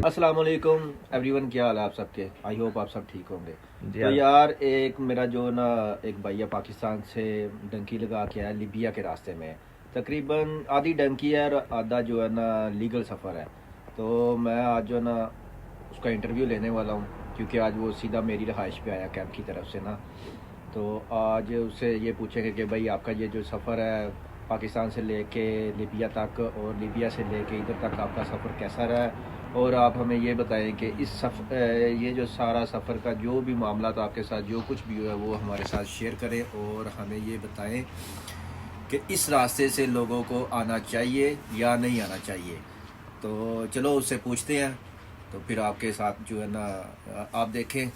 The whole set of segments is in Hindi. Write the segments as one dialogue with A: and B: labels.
A: अस्सलाम वालेकुम एवरीवन, क्या हाल है आप सबके। आई होप आप सब ठीक होंगे। तो यार एक मेरा जो ना एक भैया पाकिस्तान से डंकी लगा के आया लीबिया के रास्ते में। तकरीबन आधी डंकी है और आधा जो है ना लीगल सफ़र है। तो मैं आज जो है ना उसका इंटरव्यू लेने वाला हूँ, क्योंकि आज वो सीधा मेरी रहाइश पे आया कैंप की तरफ से ना। तो आज उससे ये पूछेंगे कि भाई आपका ये जो सफ़र है पाकिस्तान से लेके लीबिया तक और लीबिया से लेके इधर तक आपका सफ़र कैसा रहा है, और आप हमें ये बताएं कि ये जो सारा सफ़र का जो भी मामला था आपके साथ जो कुछ भी हुआ है वो हमारे साथ शेयर करें, और हमें ये बताएं कि इस रास्ते से लोगों को आना चाहिए या नहीं आना चाहिए। तो चलो उससे पूछते हैं। तो फिर आपके साथ जो है ना आप देखें,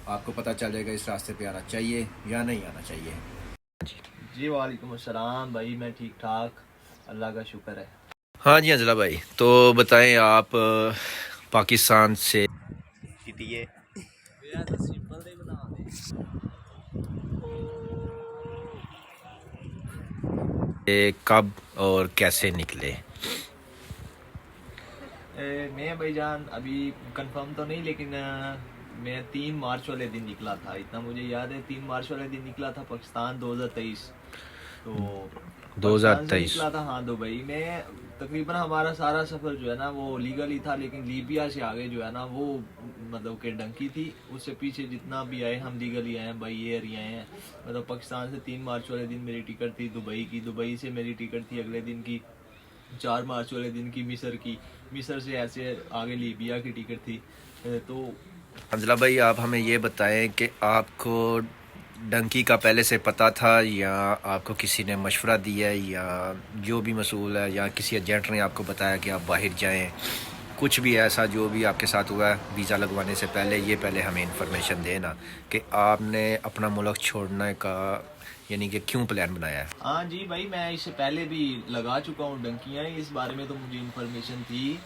A: आपको पता चलेगा इस रास्ते पे आना चाहिए या नहीं आना चाहिए।
B: जी वालेकुम अस्सलाम भाई, मैं ठीक ठाक, अल्लाह का शुक्र है।
A: हाँ जी अंजला भाई, तो बताएं आप पाकिस्तान से कब और कैसे निकले।
B: मैं भाईजान अभी कंफर्म तो नहीं, लेकिन मैं 3 मार्च वाले दिन निकला था, इतना मुझे याद है। 3 मार्च वाले दिन निकला था पाकिस्तान 2023। तो पाकिस्तान से
A: 2023।
B: निकला था, हाँ, दुबई में। तकरीबन हमारा सारा सफ़र जो है ना वो लीगल ही था, लेकिन लीबिया से आगे जो है ना वो मतलब कि डंकी थी। उससे पीछे जितना भी आए हम लीगल ही आए हैं, बाई एयर ही आए हैं। मतलब पाकिस्तान से 3 मार्च वाले दिन मेरी टिकट थी दुबई की, दुबई से मेरी टिकट थी अगले दिन की 4 मार्च वाले दिन की मिस्र की, मिस्र से ऐसे आगे लीबिया की टिकट थी। तो
A: अंजला भाई आप हमें ये बताएं कि आपको डंकी का पहले से पता था या आपको किसी ने मशवरा दिया है, या जो भी मसूल है या किसी एजेंट ने आपको बताया कि आप बाहर जाएं, कुछ भी ऐसा जो भी आपके साथ हुआ है वीज़ा लगवाने से पहले, ये पहले हमें इंफॉर्मेशन देना कि आपने अपना मुल्क छोड़ने का यानी कि क्यों प्लान बनाया है।
B: हाँ जी भाई, मैं इससे पहले भी लगा चुका हूँ डंकियाँ, इस बारे में तो मुझे इन्फॉर्मेशन थी।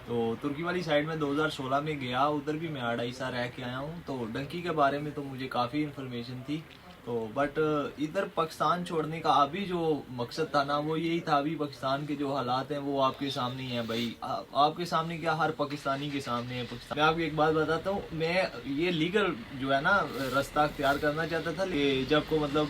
B: तो तुर्की वाली साइड में 2016 में गया, उधर भी मैं 2.5 साल रह के आया हूँ। तो डंकी के बारे में तो मुझे काफ़ी इन्फॉर्मेशन थी। तो बट इधर पाकिस्तान छोड़ने का अभी जो मकसद था ना वो यही था। अभी पाकिस्तान के जो हालात हैं वो आपके सामने ही हैं भाई। आपके सामने क्या, हर पाकिस्तानी के सामने है पाकिस्तान। मैं आपको एक बात बताता हूँ, मैं ये लीगल जो है ना रास्ता अख्तियार करना चाहता था। जब को मतलब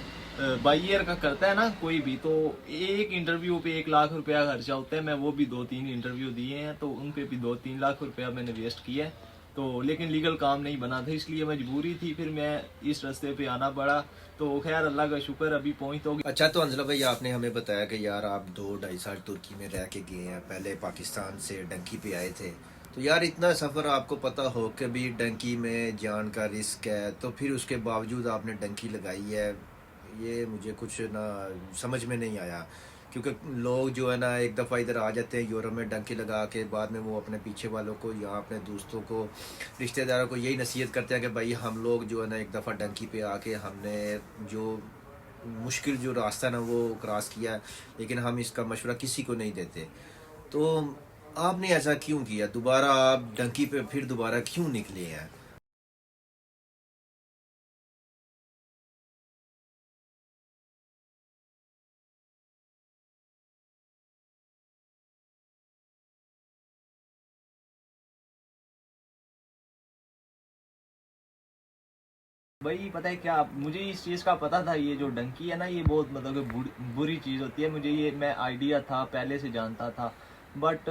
B: बाई ईयर का करता है ना कोई भी, तो एक इंटरव्यू पे 1 लाख रुपया खर्चा होता है। मैं वो भी 2-3 इंटरव्यू दिए हैं, तो उन पे भी 2-3 लाख रुपया मैंने वेस्ट किया है। तो लेकिन लीगल काम नहीं बना था, इसलिए मजबूरी थी, फिर मैं इस रास्ते पे आना पड़ा। तो खैर अल्लाह का शुक्र, अभी पहुंच तो गया।
A: अच्छा, तो अंजला भाई आपने हमें बताया कि यार आप 2-2.5 साल तुर्की में रह के गए हैं, पहले पाकिस्तान से डंकी पे आए थे। तो यार इतना सफ़र आपको पता हो कि भी डंकी में जान का रिस्क है, तो फिर उसके बावजूद आपने डंकी लगाई है, ये मुझे कुछ ना समझ में नहीं आया। क्योंकि लोग जो है ना एक दफ़ा इधर आ जाते हैं यूरोप में डंकी लगा के, बाद में वो अपने पीछे वालों को या अपने दोस्तों को रिश्तेदारों को यही नसीहत करते हैं कि भाई हम लोग जो है ना एक दफ़ा डंकी पे आके हमने जो मुश्किल जो रास्ता ना वो क्रॉस किया है, लेकिन हम इसका मशवरा किसी को नहीं देते। तो आपने ऐसा क्यों किया, दोबारा आप डंकी पे फिर दोबारा क्यों निकले हैं।
B: भाई पता है क्या, मुझे इस चीज़ का पता था, ये जो डंकी है ना ये बहुत मतलब कि बुरी चीज़ होती है। मुझे ये मैं आइडिया था, पहले से जानता था। बट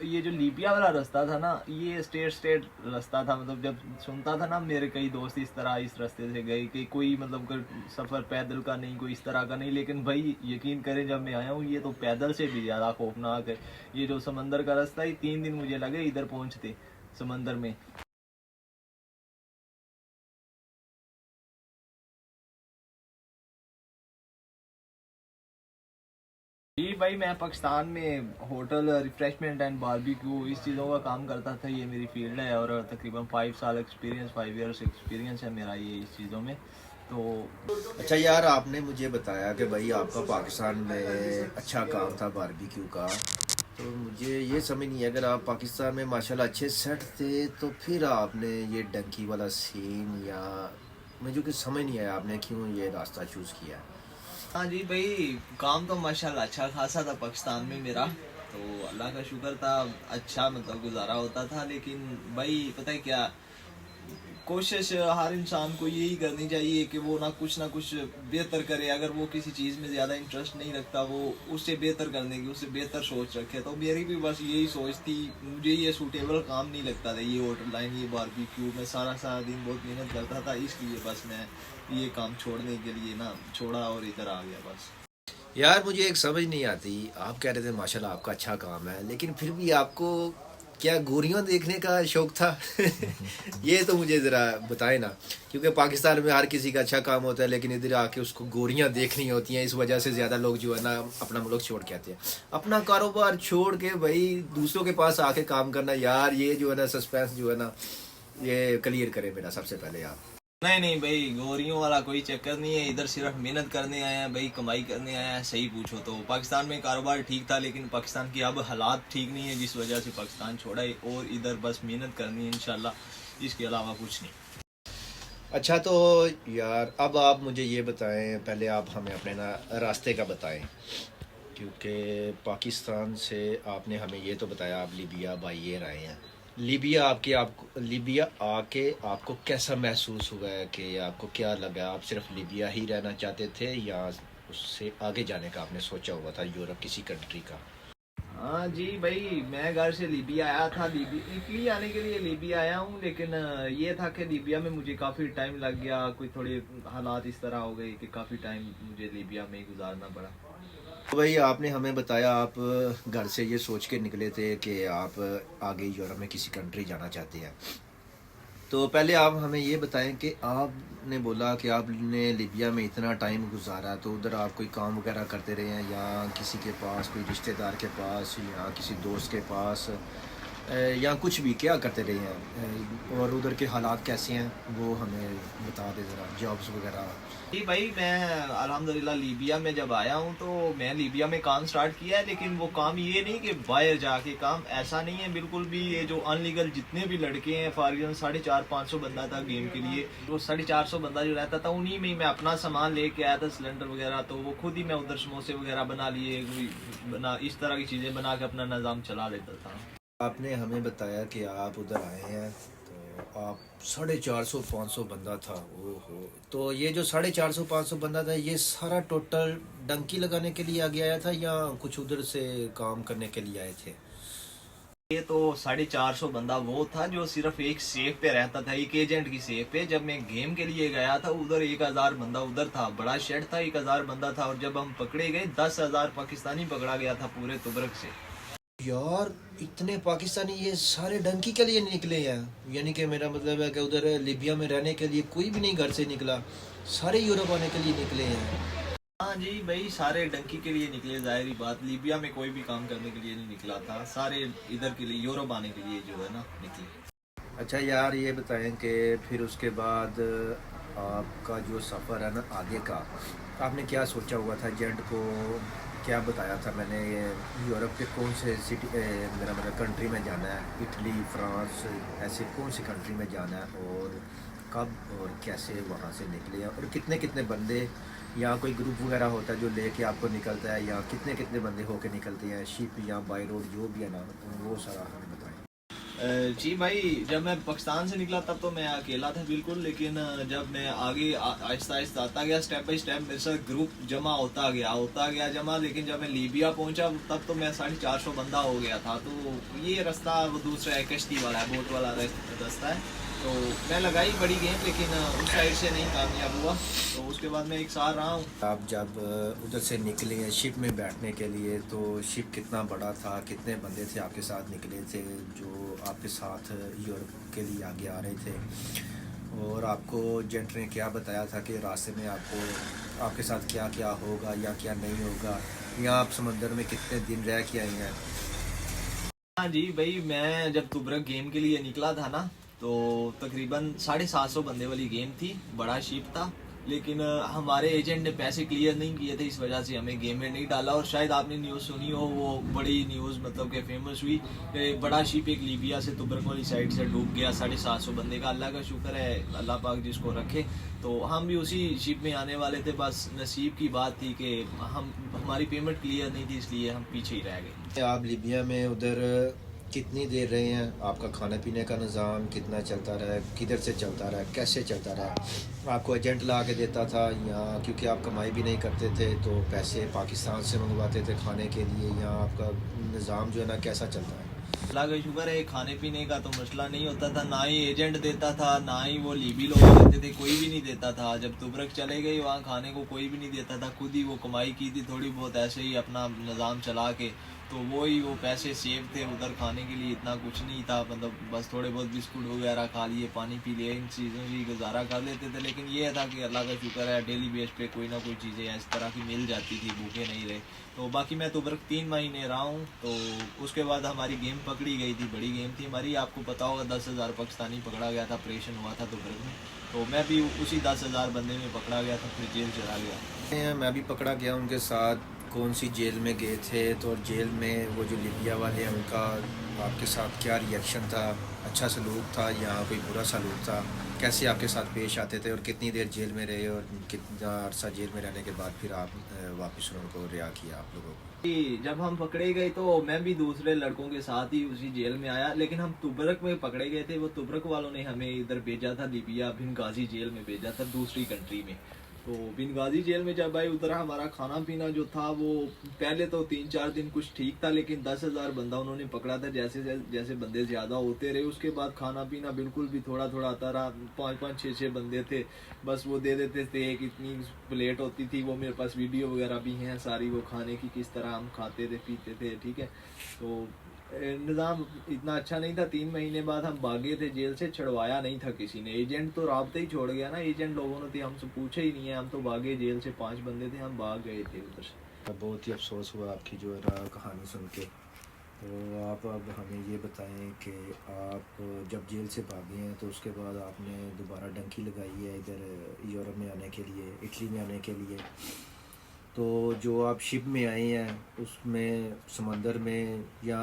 B: ये जो लीबिया वाला रास्ता था ना, ये स्टेट रास्ता था। मतलब जब सुनता था ना, मेरे कई दोस्त इस तरह इस रास्ते से गए कि कोई मतलब सफ़र पैदल का नहीं, कोई इस तरह का नहीं। लेकिन भाई यकीन करें, जब मैं आया हूँ ये तो पैदल से भी ज़्यादा खौफनाक है। ये जो समंदर का रास्ता है, 3 दिन मुझे लगे इधर पहुँचते समंदर में। जी भाई, मैं पाकिस्तान में होटल रिफ्रेशमेंट एंड बारबेक्यू इस चीज़ों का काम करता था। ये मेरी फील्ड है और तकरीबन 5 साल एक्सपीरियंस, 5 ईयर्स एक्सपीरियंस है मेरा ये इस चीज़ों में। तो
A: अच्छा यार, आपने मुझे बताया कि भाई आपका पाकिस्तान में अच्छा काम था बारबेक्यू का। तो मुझे ये समझ नहीं है, अगर आप पाकिस्तान में माशाल्लाह अच्छे सेट थे तो फिर आपने ये डंकी वाला सीन, या मुझे कुछ समझ नहीं आया आपने क्यों ये रास्ता चूज़ किया।
B: हाँ जी भाई, काम तो माशाल्लाह अच्छा खासा था पाकिस्तान में मेरा, तो अल्लाह का शुक्र था, अच्छा मतलब गुजारा होता था। लेकिन भाई पता है क्या, कोशिश हर इंसान को यही करनी चाहिए कि वो ना कुछ बेहतर करे। अगर वो किसी चीज़ में ज़्यादा इंटरेस्ट नहीं रखता, वो उससे बेहतर करने की, उससे बेहतर सोच रखे। तो मेरी भी बस यही सोच थी, मुझे ये सूटेबल काम नहीं लगता था, ये होटल लाइन, ये बारबेक्यू में सारा सारा दिन बहुत मेहनत करता था, इसलिए बस मैं ये काम छोड़ने के लिए ना छोड़ा और इधर आ गया बस।
A: यार मुझे एक समझ नहीं आती, आप कह रहे थे माशाल्लाह आपका अच्छा काम है, लेकिन फिर भी आपको क्या गोरियां देखने का शौक था? ये तो मुझे ज़रा बताएं ना, क्योंकि पाकिस्तान में हर किसी का अच्छा काम होता है, लेकिन इधर आके उसको गोरियां देखनी होती हैं। इस वजह से ज़्यादा लोग जो है ना अपना मुल्क छोड़ के आते हैं, अपना कारोबार छोड़ के भाई दूसरों के पास आके काम करना। यार ये जो है ना सस्पेंस जो है ना, ये क्लियर करें मेरा सबसे पहले आप।
B: नहीं नहीं भाई, गोरियों वाला कोई चक्कर नहीं है, इधर सिर्फ मेहनत करने आए हैं भाई, कमाई करने आए हैं। सही पूछो तो पाकिस्तान में कारोबार ठीक था, लेकिन पाकिस्तान की अब हालात ठीक नहीं है, जिस वजह से पाकिस्तान छोड़ा है, और इधर बस मेहनत करनी है इंशाल्लाह, इसके अलावा कुछ नहीं।
A: अच्छा तो यार अब आप मुझे ये बताएं, पहले आप हमें अपने ना रास्ते का बताएं, क्योंकि पाकिस्तान से आपने हमें ये तो बताया आप लिबिया बाई एयर आए हैं। लिबिया आके आपको कैसा महसूस हुआ है, कि आपको क्या लगा? आप सिर्फ लिबिया ही रहना चाहते थे या उससे आगे जाने का आपने सोचा हुआ था, यूरोप किसी कंट्री का?
B: हाँ जी भाई, मैं घर से लीबिया आया था, इटली आने के लिए लीबिया आया हूँ, लेकिन ये था कि लीबिया में मुझे काफ़ी टाइम लग गया, कोई थोड़े हालात इस तरह हो गए कि काफ़ी टाइम मुझे लीबिया में ही गुजारना पड़ा।
A: तो भाई आपने हमें बताया आप घर से ये सोच के निकले थे कि आप आगे यूरोप में किसी कंट्री जाना चाहते हैं। तो पहले आप हमें ये बताएं कि आपने बोला कि आपने लिबिया में इतना टाइम गुजारा, तो उधर आप कोई काम वगैरह करते रहे हैं या किसी के पास, कोई रिश्तेदार के पास या किसी दोस्त के पास, या कुछ भी क्या करते रहे हैं? और उधर के हालात कैसे हैं वो हमें बता दें ज़रा, जॉब्स वगैरह।
B: जी भाई, मैं अल्हम्दुलिल्लाह लीबिया में जब आया हूँ तो मैं लीबिया में काम स्टार्ट किया है, लेकिन वो काम ये नहीं कि बाहर जाके काम, ऐसा नहीं है बिल्कुल भी। ये जो अनलीगल जितने भी लड़के हैं, फॉर 450-500 बंदा था गेम के लिए, वो 450 बंदा जो रहता था, उन्हीं में ही मैं अपना सामान लेके आया था, सिलेंडर वगैरह, तो वो खुद ही मैं उधर समोसे वगैरह बना लिए, इस तरह की चीज़ें बना के अपना निज़ाम चला लेता था।
A: आपने हमें बताया कि आप उधर आए हैं, तो आप 450-500 बंदा था। ओहो, तो ये जो 450-500 बंदा था, ये सारा टोटल डंकी लगाने के लिए आगे आया था या कुछ उधर से काम करने के लिए आए थे?
B: ये तो 450 बंदा वो था जो सिर्फ एक सेफ पे रहता था, एक एजेंट की सेफ पे। जब मैं गेम के लिए गया था उधर 1000 बंदा उधर था, बड़ा शेड था, 1000 बंदा था, और जब हम पकड़े गए 10,000 पाकिस्तानी पकड़ा गया था पूरे तुबरक से।
A: यार इतने पाकिस्तानी ये सारे डंकी के लिए निकले हैं? यानी कि मेरा मतलब है कि उधर लिबिया में रहने के लिए कोई भी नहीं घर से निकला, सारे यूरोप आने के लिए निकले हैं?
B: हाँ जी भाई, सारे डंकी के लिए निकले, जाहिर बात, लीबिया में कोई भी काम करने के लिए नहीं निकला था, सारे इधर के लिए, यूरोप आने के लिए जो है ना निकले।
A: अच्छा यार ये बताएं कि फिर उसके बाद आपका जो सफ़र है ना आगे का, आपने क्या सोचा हुआ था? एजेंट को क्या बताया था? मैंने ये यूरोप के कौन से सिटी, मेरा मतलब कंट्री में जाना है, इटली, फ्रांस, ऐसे कौन सी कंट्री में जाना है, और कब और कैसे वहाँ से निकले हैं, और कितने कितने बंदे, या कोई ग्रुप वगैरह होता है जो लेके आपको निकलता है, या कितने कितने बंदे होके निकलते हैं, शिप या बाई रोड, जो भी है ना, वो सारा हमें बताएं।
B: जी भाई, जब मैं पाकिस्तान से निकला तब तो मैं अकेला था बिल्कुल, लेकिन जब मैं आगे आहिस्ता आहिस्ता आता गया, स्टेप बाय स्टेप मेरे साथ ग्रुप जमा होता गया जमा। लेकिन जब मैं लीबिया पहुंचा तब तो मैं 450 बंदा हो गया था। तो ये रास्ता वो दूसरा है, कश्ती वाला है, बोट वाला रास्ता है। तो मैं लगाई बड़ी गेम, लेकिन उस साइड से नहीं कामयाब हुआ, तो उसके बाद मैं एक साल रहा हूँ।
A: आप जब उधर से निकले हैं शिप में बैठने के लिए, तो शिप कितना बड़ा था, कितने बंदे थे आपके साथ निकले थे जो आपके साथ यूरोप के लिए आगे आ रहे थे? और आपको एजेंट ने क्या बताया था कि रास्ते में आपको, आपके साथ क्या क्या होगा या क्या नहीं होगा, या आप समंदर में कितने दिन रह के आए हैं?
B: हाँ जी भाई, मैं जब तुबरक गेम के लिए निकला था ना, तो तकरीबन 750 बंदे वाली गेम थी, बड़ा शिप था, लेकिन हमारे एजेंट ने पैसे क्लियर नहीं किए थे, इस वजह से हमें गेम में नहीं डाला। और शायद आपने न्यूज़ सुनी हो, वो बड़ी न्यूज़ मतलब कि फेमस हुई कि बड़ा शिप एक लीबिया से तुबरक वाली साइड से डूब गया, 750 बंदे का। अल्लाह का शुक्र है, अल्लाह पाक जिसको रखे। तो हम भी उसी शिप में आने वाले थे, बस नसीब की बात थी कि हमारी पेमेंट क्लियर नहीं थी, इसलिए हम पीछे ही रह गए।
A: आप लीबिया में उधर कितनी देर रहे हैं? आपका खाने पीने का निज़ाम कितना चलता रहा है? किधर से चलता रहा है? कैसे चलता रहा? आपको एजेंट ला के देता था, या क्योंकि आप कमाई भी नहीं करते थे तो पैसे पाकिस्तान से मंगवाते थे खाने के लिए, या आपका निज़ाम जो है ना कैसा चलता है?
B: अल्लाह का शुक्र है, खाने पीने का तो मसला नहीं होता था, ना ही एजेंट देता था, ना ही वो लीबी लोग देते थे, कोई भी नहीं देता था। जब तुबरक चले गई वहाँ खाने को कोई भी नहीं देता था, खुद ही वो कमाई की थी थोड़ी बहुत, ऐसे ही अपना निज़ाम चला के। तो वो पैसे सेव थे उधर, खाने के लिए इतना कुछ नहीं था, मतलब बस थोड़े बहुत बिस्कुट वगैरह खा लिए, पानी पी लिया, इन चीज़ों से गुजारा कर लेते थे। लेकिन ये था कि अल्लाह का शुक्र है, डेली बेस पे कोई ना कोई चीज़ें इस तरह की मिल जाती थी, भूखे नहीं रहे। तो बाकी मैं तुबरक 3 महीने रहा हूँ। तो उसके बाद हमारी गेम पकड़ी गई थी, बड़ी गेम थी हमारी, आपको पता होगा 10,000 पाकिस्तानी पकड़ा गया था, ऑपरेशन हुआ था तुबरक में। तो मैं भी उसी 10,000 बंदे में पकड़ा गया था, फिर जेल चला गया।
A: मैं भी पकड़ा गया उनके साथ। कौन सी जेल में गए थे? तो जेल में वो जो लीबिया वाले हैं उनका आपके साथ क्या रिएक्शन था? अच्छा सलूक था या कोई बुरा सलूक था? कैसे आपके साथ पेश आते थे और कितनी देर जेल में रहे और कितना अरसा जेल में रहने के बाद फिर आप वापस उनको रिहा किया आप लोगों को?
B: कि जब हम पकड़े गए तो मैं भी दूसरे लड़कों के साथ ही उसी जेल में आया, लेकिन हम तुबरक में पकड़े गए थे। वो तुबरक वालों ने हमें इधर भेजा था, लीबिया बिनगाजी जेल में भेजा था, दूसरी कंट्री में। तो बिनगाजी जेल में जब आए उधर हमारा खाना पीना जो था वो पहले तो 3-4 दिन कुछ ठीक था, लेकिन 10,000 बंदा उन्होंने पकड़ा था, जैसे जैसे बंदे ज़्यादा होते रहे उसके बाद खाना पीना बिल्कुल भी थोड़ा थोड़ा आता रहा। 5-5, 6-6 बंदे थे, बस वो दे देते थे, एक इतनी प्लेट होती थी, वो मेरे पास वीडियो वगैरह भी हैं सारी, वो खाने की किस तरह हम खाते थे पीते थे, ठीक है। तो निज़ाम इतना अच्छा नहीं था। 3 महीने बाद हम भागे थे जेल से, छुड़वाया नहीं था किसी ने, एजेंट तो राब्ते ही छोड़ गया ना, एजेंट लोगों ने तो हमसे पूछा ही नहीं है, हम तो भागे जेल से, 5 बंदे थे, हम भाग गए थे उधर से।
A: बहुत ही अफसोस हुआ आपकी जो है ना कहानी सुन के। तो आप अब हमें ये बताएं कि आप जब जेल से भागे हैं तो उसके बाद आपने दोबारा डंकी लगाई है इधर यूरोप में आने के लिए, इटली में आने के लिए। तो जो आप शिप में आए हैं उसमें समंदर में या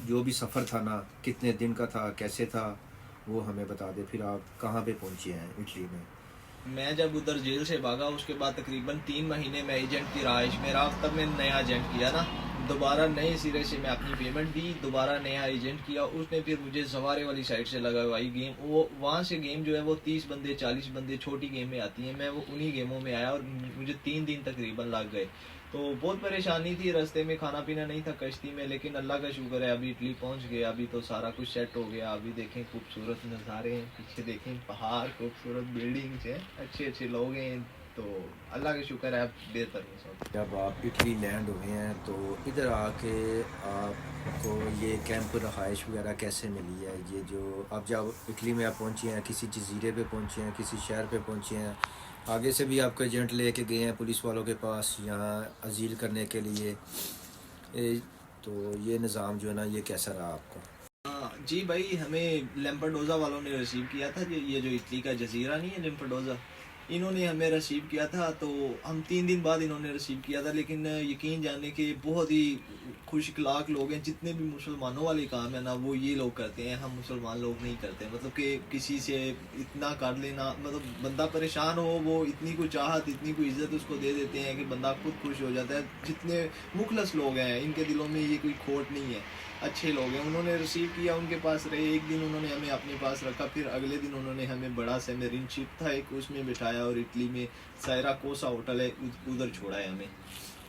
A: जो भी सफ़र था ना, कितने दिन का था, कैसे था, वो हमें बता दें। फिर आप कहाँ पे पहुँचे हैं इटली में?
B: मैं जब उधर जेल से भागा उसके बाद तकरीबन 3 महीने में एजेंट की रहाइश में रहा, तब मैंने नया एजेंट किया ना, दोबारा नए सिरे से मैं अपनी पेमेंट दी, दोबारा नया एजेंट किया, उसने फिर मुझे सवारे वाली साइड से लगवाई गेम। वो वहाँ से गेम जो है वो 30 बंदे 40 बंदे छोटी गेम में आती हैं, मैं वो उन्हीं गेमों में आया और मुझे 3 दिन तकरीबन लग गए। तो बहुत परेशानी थी, रास्ते में खाना पीना नहीं था कश्ती में, लेकिन अल्लाह का शुक्र है अभी इटली पहुंच गए, अभी तो सारा कुछ सेट हो गया। अभी देखें खूबसूरत नज़ारे हैं, पीछे देखें पहाड़, खूबसूरत बिल्डिंग्स हैं, अच्छे अच्छे लोग हैं, तो अल्लाह का शुक्र है अब बेहतर है सब।
A: जब आप इटली लैंड हुए हैं तो इधर आके आपको ये कैंप रहाइश वगैरह कैसे मिली है? ये जो आप जब इटली में आप पहुँचे हैं, किसी जजीरे पे पहुँचे हैं, किसी शहर पे पहुँचे हैं, आगे से भी आपको एजेंट लेके गए हैं पुलिस वालों के पास यहाँ अजील करने के लिए, तो ये निज़ाम जो है ना ये कैसा रहा आपका?
B: हाँ जी भाई, हमें लैम्पडोज़ा वालों ने रिसीव किया था, ये जो इटली का जजीरा नहीं है लैम्पडोज़ा, इन्होंने हमें रिसीव किया था। तो हम 3 दिन बाद इन्होंने रिसीव किया था, लेकिन यकीन जानने के बहुत ही खुश इखलाक लोग हैं, जितने भी मुसलमानों वाले काम है ना वो ये लोग करते हैं, हम मुसलमान लोग नहीं करते। मतलब कि किसी से इतना कर लेना, मतलब बंदा परेशान हो वो इतनी कोई चाहत, इतनी कोई इज्जत उसको दे देते हैं कि बंदा खुद खुश हो जाता है। जितने मुखलस लोग हैं इनके दिलों में ये कोई खोट नहीं है, अच्छे लोग हैं। उन्होंने रिसीव किया, उनके पास रहे, एक दिन उन्होंने हमें अपने पास रखा, फिर अगले दिन उन्होंने हमें बड़ा सबमरीन शिप था एक, उसमें बिठाया और इटली में सायरा कोसा होटल है उधर छोड़ा है हमें।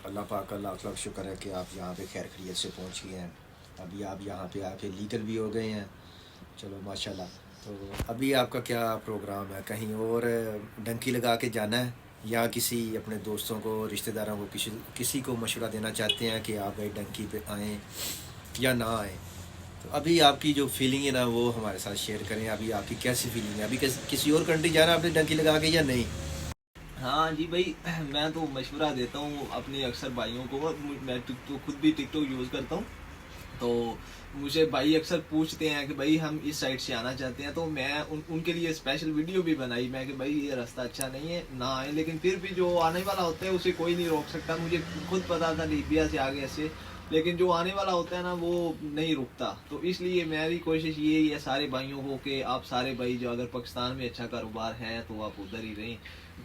A: अल्लाह पाक का लाख लाख शुक्र है कि आप यहाँ पे खैर खैरियत से पहुँच गए हैं। अभी आप यहाँ पे आके लीगल भी हो गए हैं, चलो माशाल्लाह। तो अभी आपका क्या प्रोग्राम है? कहीं और डंकी लगा के जाना है या किसी अपने दोस्तों को, रिश्तेदारों को, किसी को मशवरा देना चाहते हैं कि आप भाई डंकी पे आएँ या ना आएँ? तो अभी आपकी जो फीलिंग है ना वो हमारे साथ शेयर करें। अभी आपकी कैसी फीलिंग है? अभी किसी और कंट्री जाना आपने डंकी लगा के या नहीं?
B: हाँ जी भाई, मैं तो मशवरा देता हूँ अपने अक्सर भाइयों को, मैं तो खुद भी टिकटॉक यूज़ करता हूँ, तो मुझे भाई अक्सर पूछते हैं कि भाई हम इस साइड से आना चाहते हैं, तो मैं उनके लिए स्पेशल वीडियो भी बनाई मैं कि भाई ये रास्ता अच्छा नहीं है ना आए, लेकिन फिर भी जो आने वाला होता है उसे कोई नहीं रोक सकता। मुझे खुद पता था लीबिया से आगे ऐसे, लेकिन जो आने वाला होता है ना वो नहीं रुकता। तो इसलिए मेरी कोशिश ये है सारे भाइयों को कि आप सारे भाई जो अगर पाकिस्तान में अच्छा कारोबार है तो आप उधर ही रहें,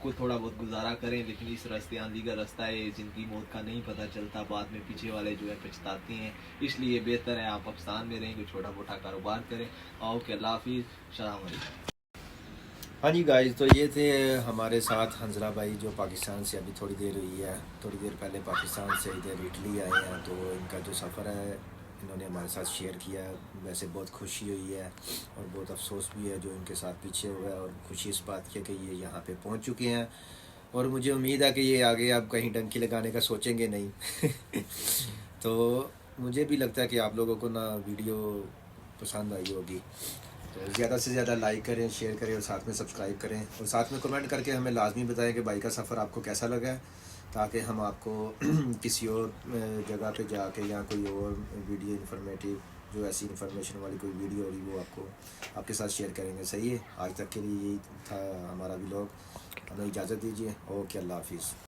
B: को थोड़ा बहुत गुजारा करें, लेकिन इस रास्ते आंधी का रास्ता है, जिंदगी मौत का नहीं पता चलता, बाद में पीछे वाले जो है पछताते हैं। इसलिए बेहतर है आप पाकिस्तान में रहें, कोई छोटा मोटा कारोबार करें। ओके, अल्लाह हाफिज़, सलाम अलैकुम।
A: हाँ जी गाइस, तो ये थे हमारे साथ हंजला भाई जो पाकिस्तान से अभी थोड़ी देर हुई है, थोड़ी देर पहले पाकिस्तान से इधर इटली आए हैं। तो इनका जो सफ़र है इन्होंने हमारे साथ शेयर किया है। वैसे बहुत खुशी हुई है और बहुत अफसोस भी है जो इनके साथ पीछे हुआ है, और खुशी इस बात की है कि ये यहाँ पे पहुँच चुके हैं। और मुझे उम्मीद है कि ये आगे अब कहीं डंकी लगाने का सोचेंगे नहीं। तो मुझे भी लगता है कि आप लोगों को ना वीडियो पसंद आई होगी, तो ज़्यादा से ज़्यादा लाइक करें, शेयर करें और साथ में सब्सक्राइब करें, और साथ में कमेंट करके हमें लाजमी बताएं कि भाई का सफ़र आपको कैसा लगा है, ताकि हम आपको किसी और जगह पे जाके या कोई और वीडियो इन्फॉर्मेटिव जो ऐसी इन्फॉर्मेशन वाली कोई वीडियो होगी वो आपको आपके साथ शेयर करेंगे। सही है, आज तक के लिए यही था हमारा व्लॉग। हमें इजाज़त दीजिए। ओके, अल्लाह हाफिज़।